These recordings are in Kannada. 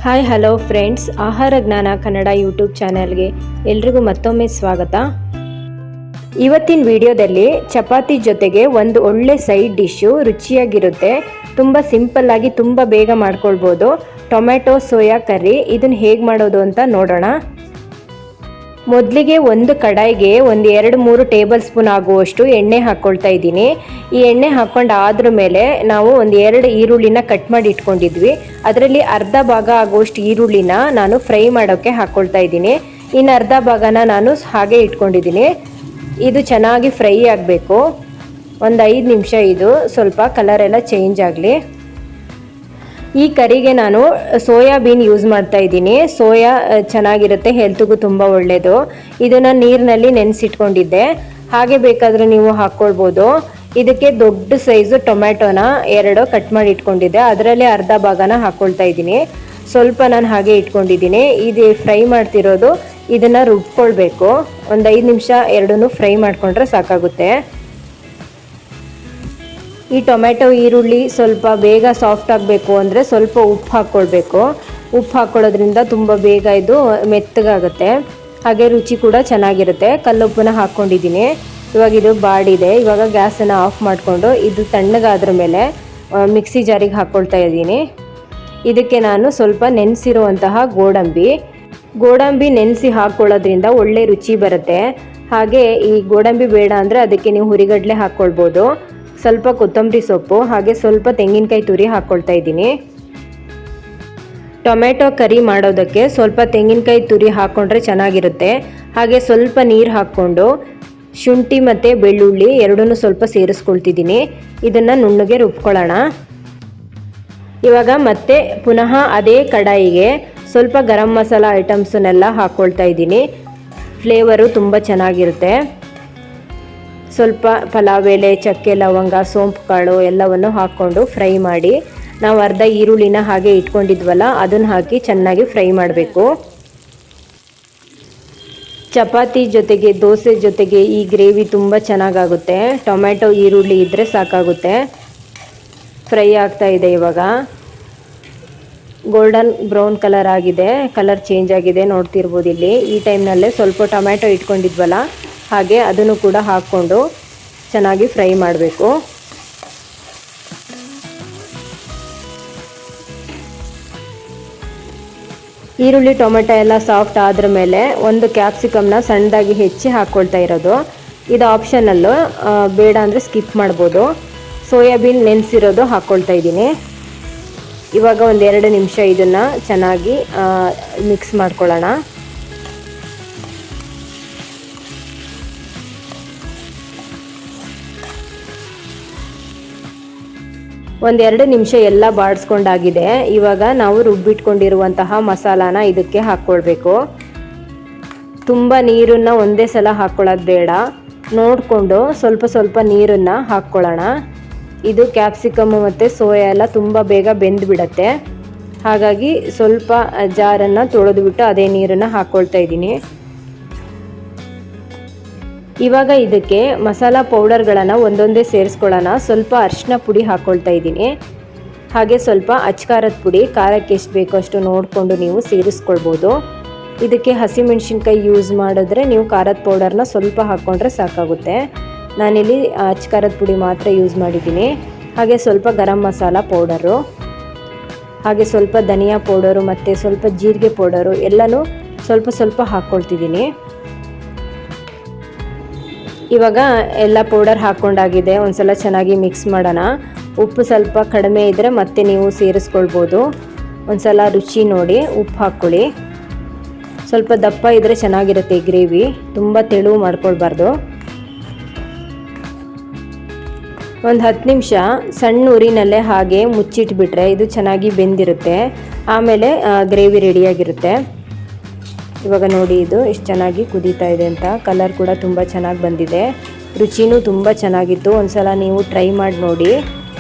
ಹಾಯ್ ಹಲೋ ಫ್ರೆಂಡ್ಸ್, ಆಹಾರ ಜ್ಞಾನ ಕನ್ನಡ ಯೂಟ್ಯೂಬ್ ಚಾನೆಲ್ಗೆ ಎಲ್ರಿಗೂ ಮತ್ತೊಮ್ಮೆ ಸ್ವಾಗತ. ಇವತ್ತಿನ ವಿಡಿಯೋದಲ್ಲಿ ಚಪಾತಿ ಜೊತೆಗೆ ಒಂದು ಒಳ್ಳೆ ಸೈಡ್ ಡಿಶ್ಶು ರುಚಿಯಾಗಿರುತ್ತೆ. ತುಂಬ ಸಿಂಪಲ್ ಆಗಿ ತುಂಬ ಬೇಗ ಮಾಡ್ಕೊಳ್ಬೋದು. Tomato soya curry. ಇದನ್ನು ಹೇಗೆ ಮಾಡೋದು ಅಂತ ನೋಡೋಣ. ಮೊದಲಿಗೆ ಒಂದು ಕಡಾಯಿಗೆ ಒಂದು 2-3 ಟೇಬಲ್ ಸ್ಪೂನ್ ಆಗುವಷ್ಟು ಎಣ್ಣೆ ಹಾಕ್ಕೊಳ್ತಾ ಇದ್ದೀನಿ. ಈ ಎಣ್ಣೆ ಹಾಕ್ಕೊಂಡು ಆದ್ರ ಮೇಲೆ ನಾವು ಒಂದು 2 ಈರುಳ್ಳಿನ ಕಟ್ ಮಾಡಿ ಇಟ್ಕೊಂಡಿದ್ವಿ. ಅದರಲ್ಲಿ ಅರ್ಧ ಭಾಗ ಆಗುವಷ್ಟು ಈರುಳ್ಳಿನ ನಾನು ಫ್ರೈ ಮಾಡೋಕ್ಕೆ ಹಾಕ್ಕೊಳ್ತಾ ಇದ್ದೀನಿ. ಇನ್ನು ಅರ್ಧ ಭಾಗನ ನಾನು ಹಾಗೆ ಇಟ್ಕೊಂಡಿದ್ದೀನಿ. ಇದು ಚೆನ್ನಾಗಿ ಫ್ರೈ ಆಗಬೇಕು. ಒಂದು 5 ನಿಮಿಷ ಇದು ಸ್ವಲ್ಪ ಕಲರ್ ಎಲ್ಲ ಚೇಂಜ್ ಆಗಲಿ. ಈ ಕರಿಗೆ ನಾನು ಸೋಯಾಬೀನ್ ಯೂಸ್ ಮಾಡ್ತಾ ಇದ್ದೀನಿ. ಸೋಯಾ ಚೆನ್ನಾಗಿರುತ್ತೆ, ಹೆಲ್ತ್ಗೂ ತುಂಬ ಒಳ್ಳೆಯದು. ಇದನ್ನು ನೀರಿನಲ್ಲಿ ನೆನೆಸಿಟ್ಕೊಂಡಿದ್ದೆ, ಹಾಗೆ ಬೇಕಾದರೆ ನೀವು ಹಾಕ್ಕೊಳ್ಬೋದು. ಇದಕ್ಕೆ ದೊಡ್ಡ ಸೈಜು ಟೊಮ್ಯಾಟೊನ 2 ಕಟ್ ಮಾಡಿ ಇಟ್ಕೊಂಡಿದ್ದೆ, ಅದರಲ್ಲಿ ಅರ್ಧ ಭಾಗನ ಹಾಕ್ಕೊಳ್ತಾ ಇದ್ದೀನಿ. ಸ್ವಲ್ಪ ನಾನು ಹಾಗೆ ಇಟ್ಕೊಂಡಿದ್ದೀನಿ. ಇದು ಫ್ರೈ ಮಾಡ್ತಿರೋದು, ಇದನ್ನು ರುಬ್ಕೊಳ್ಬೇಕು. ಒಂದು 5 ನಿಮಿಷ ಎರಡನ್ನೂ ಫ್ರೈ ಮಾಡಿಕೊಂಡ್ರೆ ಸಾಕಾಗುತ್ತೆ. ಈ ಟೊಮೆಟೊ ಈರುಳ್ಳಿ ಸ್ವಲ್ಪ ಬೇಗ ಸಾಫ್ಟ್ ಆಗಬೇಕು ಅಂದರೆ ಸ್ವಲ್ಪ ಉಪ್ಪು ಹಾಕ್ಕೊಳ್ಬೇಕು. ಉಪ್ಪು ಹಾಕ್ಕೊಳ್ಳೋದ್ರಿಂದ ತುಂಬ ಬೇಗ ಇದು ಮೆತ್ತಗಾಗುತ್ತೆ, ಹಾಗೆ ರುಚಿ ಕೂಡ ಚೆನ್ನಾಗಿರುತ್ತೆ. ಕಲ್ಲುಪ್ಪನ್ನ ಹಾಕ್ಕೊಂಡಿದ್ದೀನಿ. ಇವಾಗ ಇದು ಬಾಡಿದೆ. ಇವಾಗ ಗ್ಯಾಸನ್ನು ಆಫ್ ಮಾಡಿಕೊಂಡು ಇದು ತಣ್ಣಗಾದ್ರ ಮೇಲೆ ಮಿಕ್ಸಿ ಜಾರಿಗೆ ಹಾಕ್ಕೊಳ್ತಾ ಇದ್ದೀನಿ. ಇದಕ್ಕೆ ನಾನು ಸ್ವಲ್ಪ ನೆನೆಸಿರುವಂತಹ ಗೋಡಂಬಿ ನೆನೆಸಿ ಹಾಕ್ಕೊಳ್ಳೋದ್ರಿಂದ ಒಳ್ಳೆ ರುಚಿ ಬರುತ್ತೆ. ಹಾಗೆ ಈ ಗೋಡಂಬಿ ಬೇಡ ಅಂದರೆ ಅದಕ್ಕೆ ನೀವು ಹುರಿಗಡಲೆ ಹಾಕ್ಕೊಳ್ಬೋದು. ಸ್ವಲ್ಪ ಕೊತ್ತಂಬರಿ ಸೊಪ್ಪು, ಹಾಗೆ ಸ್ವಲ್ಪ ತೆಂಗಿನಕಾಯಿ ತುರಿ ಹಾಕ್ಕೊಳ್ತಾ ಇದ್ದೀನಿ. ಟೊಮೆಟೊ ಕರಿ ಮಾಡೋದಕ್ಕೆ ಸ್ವಲ್ಪ ತೆಂಗಿನಕಾಯಿ ತುರಿ ಹಾಕ್ಕೊಂಡ್ರೆ ಚೆನ್ನಾಗಿರುತ್ತೆ. ಹಾಗೆ ಸ್ವಲ್ಪ ನೀರು ಹಾಕ್ಕೊಂಡು ಶುಂಠಿ ಮತ್ತು ಬೆಳ್ಳುಳ್ಳಿ ಎರಡನ್ನೂ ಸ್ವಲ್ಪ ಸೇರಿಸ್ಕೊಳ್ತಿದ್ದೀನಿ. ಇದನ್ನು ನುಣ್ಣಗೆ ರುಬ್ಕೊಳ್ಳೋಣ. ಇವಾಗ ಮತ್ತೆ ಪುನಃ ಅದೇ ಕಡಾಯಿಗೆ ಸ್ವಲ್ಪ ಗರಂ ಮಸಾಲ ಐಟಮ್ಸನ್ನೆಲ್ಲ ಹಾಕ್ಕೊಳ್ತಾ ಇದ್ದೀನಿ. ಫ್ಲೇವರು ತುಂಬ ಚೆನ್ನಾಗಿರುತ್ತೆ. ಸ್ವಲ್ಪ ಪಲಾವ್ ಎಲೆ, ಚಕ್ಕೆ, ಲವಂಗ, ಸೋಂಪು ಕಾಳು ಎಲ್ಲವನ್ನು ಹಾಕ್ಕೊಂಡು ಫ್ರೈ ಮಾಡಿ, ನಾವು ಅರ್ಧ ಈರುಳ್ಳಿನ ಹಾಗೆ ಇಟ್ಕೊಂಡಿದ್ವಲ್ಲ ಅದನ್ನು ಹಾಕಿ ಚೆನ್ನಾಗಿ ಫ್ರೈ ಮಾಡಬೇಕು. ಚಪಾತಿ ಜೊತೆಗೆ, ದೋಸೆ ಜೊತೆಗೆ ಈ ಗ್ರೇವಿ ತುಂಬ ಚೆನ್ನಾಗಾಗುತ್ತೆ. ಟೊಮೆಟೊ ಈರುಳ್ಳಿ ಇದ್ದರೆ ಸಾಕಾಗುತ್ತೆ. ಫ್ರೈ ಆಗ್ತಾ ಇದೆ. ಇವಾಗ ಗೋಲ್ಡನ್ ಬ್ರೌನ್ ಕಲರ್ ಆಗಿದೆ, ಕಲರ್ ಚೇಂಜ್ ಆಗಿದೆ, ನೋಡ್ತಿರ್ಬೋದು ಇಲ್ಲಿ. ಈ ಟೈಮ್ನಲ್ಲೇ ಸ್ವಲ್ಪ ಟೊಮೆಟೊ ಇಟ್ಕೊಂಡಿದ್ವಲ್ಲ ಹಾಗೆ ಅದನ್ನು ಕೂಡ ಹಾಕ್ಕೊಂಡು ಚೆನ್ನಾಗಿ ಫ್ರೈ ಮಾಡಬೇಕು. ಈರುಳ್ಳಿ ಟೊಮೆಟೊ ಎಲ್ಲ ಸಾಫ್ಟ್ ಆದ್ರ ಮೇಲೆ ಒಂದು ಕ್ಯಾಪ್ಸಿಕಮ್ನ ಸಣ್ಣದಾಗಿ ಹೆಚ್ಚಿ ಹಾಕ್ಕೊಳ್ತಾ ಇರೋದು. ಇದು ಆಪ್ಷನಲ್ಲು, ಬೇಡ ಅಂದರೆ ಸ್ಕಿಪ್ ಮಾಡ್ಬೋದು. ಸೋಯಾಬೀನ್ ನೆನೆಸಿರೋದು ಹಾಕ್ಕೊಳ್ತಾ ಇದ್ದೀನಿ. ಇವಾಗ ಒಂದು 2 ನಿಮಿಷ ಇದನ್ನು ಚೆನ್ನಾಗಿ ಮಿಕ್ಸ್ ಮಾಡ್ಕೊಳ್ಳೋಣ. ಒಂದು 2 ನಿಮಿಷ ಎಲ್ಲ ಬಾಡಿಸ್ಕೊಂಡಾಗಿದೆ. ಇವಾಗ ನಾವು ರುಬ್ಬಿಟ್ಕೊಂಡಿರುವಂತಹ ಮಸಾಲಾನ ಇದಕ್ಕೆ ಹಾಕ್ಕೊಳ್ಬೇಕು. ತುಂಬ ನೀರನ್ನು ಒಂದೇ ಸಲ ಹಾಕ್ಕೊಳ್ಳೋದು ಬೇಡ, ನೋಡಿಕೊಂಡು ಸ್ವಲ್ಪ ಸ್ವಲ್ಪ ನೀರನ್ನು ಹಾಕ್ಕೊಳ್ಳೋಣ. ಇದು ಕ್ಯಾಪ್ಸಿಕಮ್ ಮತ್ತು ಸೋಯಾ ಎಲ್ಲ ತುಂಬ ಬೇಗ ಬೆಂದುಬಿಡತ್ತೆ. ಹಾಗಾಗಿ ಸ್ವಲ್ಪ ಜಾರನ್ನು ತೊಳೆದುಬಿಟ್ಟು ಅದೇ ನೀರನ್ನು ಹಾಕ್ಕೊಳ್ತಾ ಇದ್ದೀನಿ. ಇವಾಗ ಇದಕ್ಕೆ ಮಸಾಲ ಪೌಡರ್ಗಳನ್ನು ಒಂದೊಂದೇ ಸೇರಿಸ್ಕೊಳ್ಳೋಣ. ಸ್ವಲ್ಪ ಅರಿಶಿನ ಪುಡಿ ಹಾಕ್ಕೊಳ್ತಾ ಇದ್ದೀನಿ. ಹಾಗೆ ಸ್ವಲ್ಪ ಅಚ್ಕಾರದ ಪುಡಿ, ಖಾರಕ್ಕೆ ಎಷ್ಟು ಬೇಕೋ ಅಷ್ಟು ನೋಡಿಕೊಂಡು ನೀವು ಸೇರಿಸ್ಕೊಳ್ಬೋದು. ಇದಕ್ಕೆ ಹಸಿಮೆಣ್ಸಿನ್ಕಾಯಿ ಯೂಸ್ ಮಾಡಿದ್ರೆ ನೀವು ಖಾರದ ಪೌಡರ್ನ ಸ್ವಲ್ಪ ಹಾಕ್ಕೊಂಡ್ರೆ ಸಾಕಾಗುತ್ತೆ. ನಾನಿಲ್ಲಿ ಅಚ್ಕಾರದ ಪುಡಿ ಮಾತ್ರ ಯೂಸ್ ಮಾಡಿದ್ದೀನಿ. ಹಾಗೆ ಸ್ವಲ್ಪ ಗರಂ ಮಸಾಲ ಪೌಡರು, ಹಾಗೆ ಸ್ವಲ್ಪ ಧನಿಯಾ ಪೌಡರು ಮತ್ತು ಸ್ವಲ್ಪ ಜೀರಿಗೆ ಪೌಡರು ಎಲ್ಲನೂ ಸ್ವಲ್ಪ ಸ್ವಲ್ಪ ಹಾಕ್ಕೊಳ್ತಿದ್ದೀನಿ. ಇವಾಗ ಎಲ್ಲ ಪೌಡರ್ ಹಾಕ್ಕೊಂಡಾಗಿದೆ. ಒಂದು ಸಲ ಚೆನ್ನಾಗಿ ಮಿಕ್ಸ್ ಮಾಡೋಣ. ಉಪ್ಪು ಸ್ವಲ್ಪ ಕಡಿಮೆ ಇದ್ದರೆ ಮತ್ತೆ ನೀವು ಸೇರಿಸ್ಕೊಳ್ಬೋದು. ಒಂದು ಸಲ ರುಚಿ ನೋಡಿ ಉಪ್ಪು ಹಾಕ್ಕೊಳ್ಳಿ. ಸ್ವಲ್ಪ ದಪ್ಪ ಇದ್ದರೆ ಚೆನ್ನಾಗಿರುತ್ತೆ ಈ ಗ್ರೇವಿ, ತುಂಬ ತೆಳು ಮಾಡ್ಕೊಳ್ಬಾರ್ದು. ಒಂದು 10 ನಿಮಿಷ ಸಣ್ಣ ಉರಿನಲ್ಲೇ ಹಾಗೆ ಮುಚ್ಚಿಟ್ಬಿಟ್ರೆ ಇದು ಚೆನ್ನಾಗಿ ಬೆಂದಿರುತ್ತೆ. ಆಮೇಲೆ ಗ್ರೇವಿ ರೆಡಿಯಾಗಿರುತ್ತೆ. ಇವಾಗ ನೋಡಿ ಇದು ಎಷ್ಟು ಚೆನ್ನಾಗಿ ಕುದೀತಾ ಇದೆ ಅಂತ. ಕಲರ್ ಕೂಡ ತುಂಬ ಚೆನ್ನಾಗಿ ಬಂದಿದೆ, ರುಚಿನೂ ತುಂಬ ಚೆನ್ನಾಗಿತ್ತು. ಒಂದು ಸಲ ನೀವು ಟ್ರೈ ಮಾಡಿ ನೋಡಿ.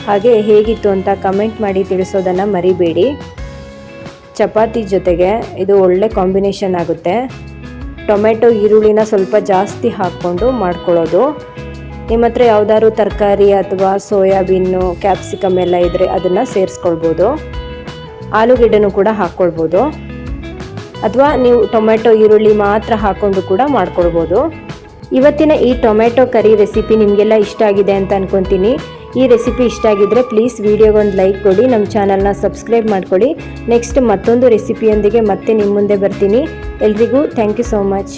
ಹಾಗೆ ಹೇಗಿತ್ತು ಅಂತ ಕಮೆಂಟ್ ಮಾಡಿ ತಿಳಿಸೋದನ್ನು ಮರಿಬೇಡಿ. ಚಪಾತಿ ಜೊತೆಗೆ ಇದು ಒಳ್ಳೆ ಕಾಂಬಿನೇಷನ್ ಆಗುತ್ತೆ. ಟೊಮೆಟೊ ಈರುಳ್ಳಿನ ಸ್ವಲ್ಪ ಜಾಸ್ತಿ ಹಾಕ್ಕೊಂಡು ಮಾಡ್ಕೊಳ್ಳೋದು. ನಿಮ್ಮ ಹತ್ರ ಯಾವುದಾದ್ರು ತರಕಾರಿ ಅಥವಾ ಸೋಯಾಬೀನು, ಕ್ಯಾಪ್ಸಿಕಮ್ ಎಲ್ಲ ಇದ್ದರೆ ಅದನ್ನು ಸೇರಿಸ್ಕೊಳ್ಬೋದು. ಆಲೂಗೆಡ್ಡೆನೂ ಕೂಡ ಹಾಕ್ಕೊಳ್ಬೋದು, ಅಥವಾ ನೀವು ಟೊಮೆಟೊ ಈರುಳ್ಳಿ ಮಾತ್ರ ಹಾಕ್ಕೊಂಡು ಕೂಡ ಮಾಡ್ಕೊಳ್ಬೋದು. ಇವತ್ತಿನ ಈ ಟೊಮೆಟೊ ಕರಿ ರೆಸಿಪಿ ನಿಮಗೆಲ್ಲ ಇಷ್ಟ ಆಗಿದೆ ಅಂತ ಅನ್ಕೊತೀನಿ. ಈ ರೆಸಿಪಿ ಇಷ್ಟ ಆಗಿದ್ರೆ ಪ್ಲೀಸ್ ವಿಡಿಯೋಗೆ ಒಂದು ಲೈಕ್ ಕೊಡಿ, ನಮ್ಮ ಚಾನಲ್ನ ಸಬ್ಸ್ಕ್ರೈಬ್ ಮಾಡ್ಕೊಳ್ಳಿ. ನೆಕ್ಸ್ಟ್ ಮತ್ತೊಂದು ರೆಸಿಪಿಯೊಂದಿಗೆ ಮತ್ತೆ ನಿಮ್ಮ ಮುಂದೆ ಬರ್ತೀನಿ. ಎಲ್ರಿಗೂ ಥ್ಯಾಂಕ್ ಯು ಸೋ ಮಚ್.